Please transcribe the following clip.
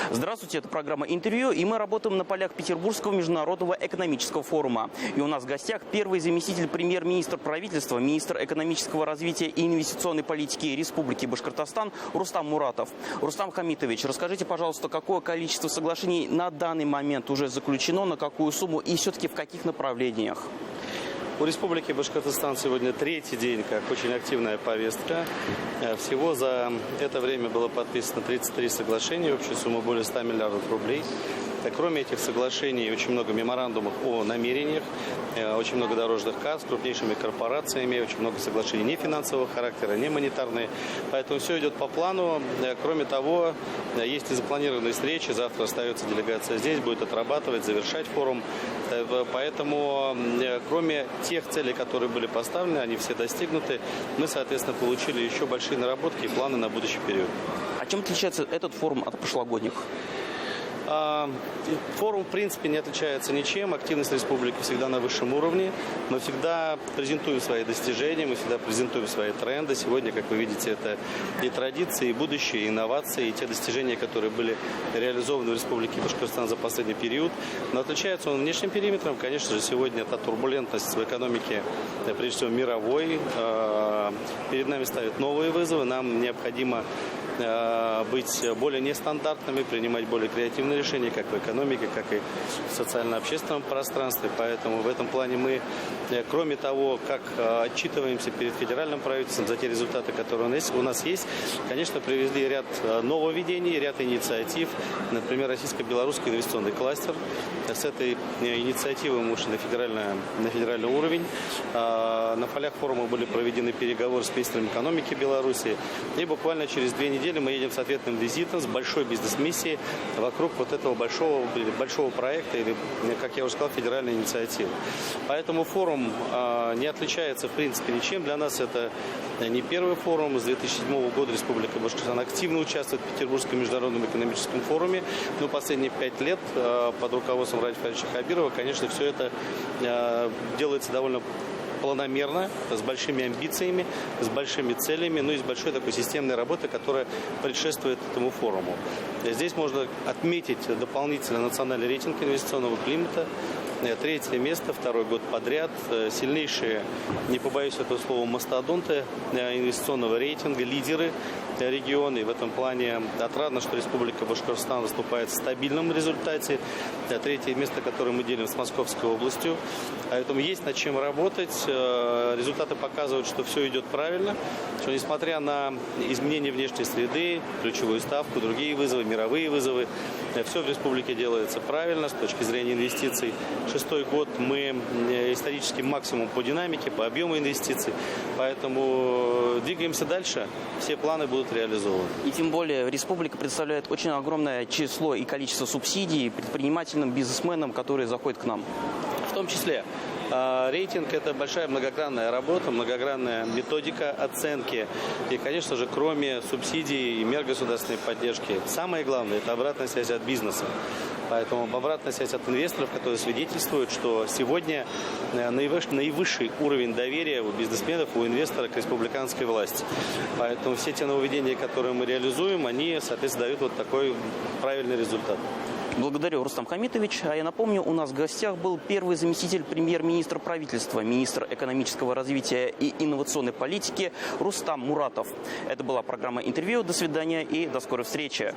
Здравствуйте, это программа «Интервью», и мы работаем на полях Петербургского международного экономического форума. И у нас в гостях первый заместитель премьер-министра правительства, министр экономического развития и инвестиционной политики Республики Башкортостан Рустам Муратов. Рустам Хамитович, расскажите, пожалуйста, какое количество соглашений на данный момент уже заключено, на какую сумму и все-таки в каких направлениях? У Республики Башкортостан сегодня третий день, как очень активная повестка. Всего за это время было подписано 33 соглашения, общая сумма более 100 миллиардов рублей. Кроме этих соглашений, очень много меморандумов о намерениях, очень много дорожных карт с крупнейшими корпорациями, очень много соглашений не финансового характера, не монетарные. Поэтому все идет по плану. Кроме того, есть и запланированные встречи. Завтра остается делегация здесь, будет отрабатывать, завершать форум. Поэтому, кроме тех целей, которые были поставлены, они все достигнуты. Мы, соответственно, получили еще большие наработки и планы на будущий период. А чем отличается этот форум от прошлогодних? Форум, в принципе, не отличается ничем. Активность республики всегда на высшем уровне. Мы всегда презентуем свои достижения, мы всегда презентуем свои тренды. Сегодня, как вы видите, это и традиции, и будущее, и инновации, и те достижения, которые были реализованы в Республике Башкортостан за последний период. Но отличается он внешним периметром. Конечно же, сегодня та турбулентность в экономике, прежде всего мировой, перед нами ставит новые вызовы. Нам необходимо быть более нестандартными, принимать более креативные решения, как в экономике, как и в социально-общественном пространстве. Поэтому в этом плане мы, кроме того, как отчитываемся перед федеральным правительством за те результаты, которые у нас есть, конечно, привезли ряд нововведений, ряд инициатив. Например, российско-белорусский инвестиционный кластер. С этой инициативой мы ушли на федеральный уровень. На полях форума были проведены переговоры с министром экономики Беларуси. И буквально через 2 недели мы едем с ответным визитом, с большой бизнес-миссией вокруг вот этого большого проекта, или, как я уже сказал, федеральной инициативы. Поэтому форум не отличается, в принципе, ничем. Для нас это не первый форум. С 2007 года Республика Башкортостан активно участвует в Петербургском международном экономическом форуме. Но последние 5 лет под руководством Радифа Фаридовича Хабирова, конечно, все это делается довольно планомерно, с большими амбициями, с большими целями, ну и с большой такой системной работой, которая предшествует этому форуму. Здесь можно отметить дополнительно национальный рейтинг инвестиционного климата. 3-е место, 2-й год подряд. Сильнейшие, не побоюсь этого слова, мастодонты инвестиционного рейтинга, лидеры региона. И в этом плане отрадно, что Республика Башкортостан выступает в стабильном результате. 3-е место, которое мы делим с Московской областью. Поэтому есть над чем работать. Результаты показывают, что все идет правильно. Что несмотря на изменения внешней среды, ключевую ставку, другие вызовы, мировые вызовы, все в республике делается правильно с точки зрения инвестиций. 6-й год мы исторический максимум по динамике, по объему инвестиций. Поэтому двигаемся дальше. Все планы будут реализованы. И тем более республика представляет очень огромное число и количество субсидий предпринимательным бизнесменам, которые заходят к нам. В том числе рейтинг – это большая многогранная работа, многогранная методика оценки. И, конечно же, кроме субсидий и мер государственной поддержки, самое главное – это обратная связь от бизнеса. Поэтому обратная связь от инвесторов, которые свидетельствуют, что сегодня наивысший уровень доверия у бизнесменов, у инвесторов к республиканской власти. Поэтому все те нововведения, которые мы реализуем, они, соответственно, дают вот такой правильный результат. Благодарю, Рустам Хамитович. А я напомню, у нас в гостях был первый заместитель премьер-министра правительства, министр экономического развития и инновационной политики Рустам Муратов. Это была программа «Интервью». До свидания и до скорой встречи.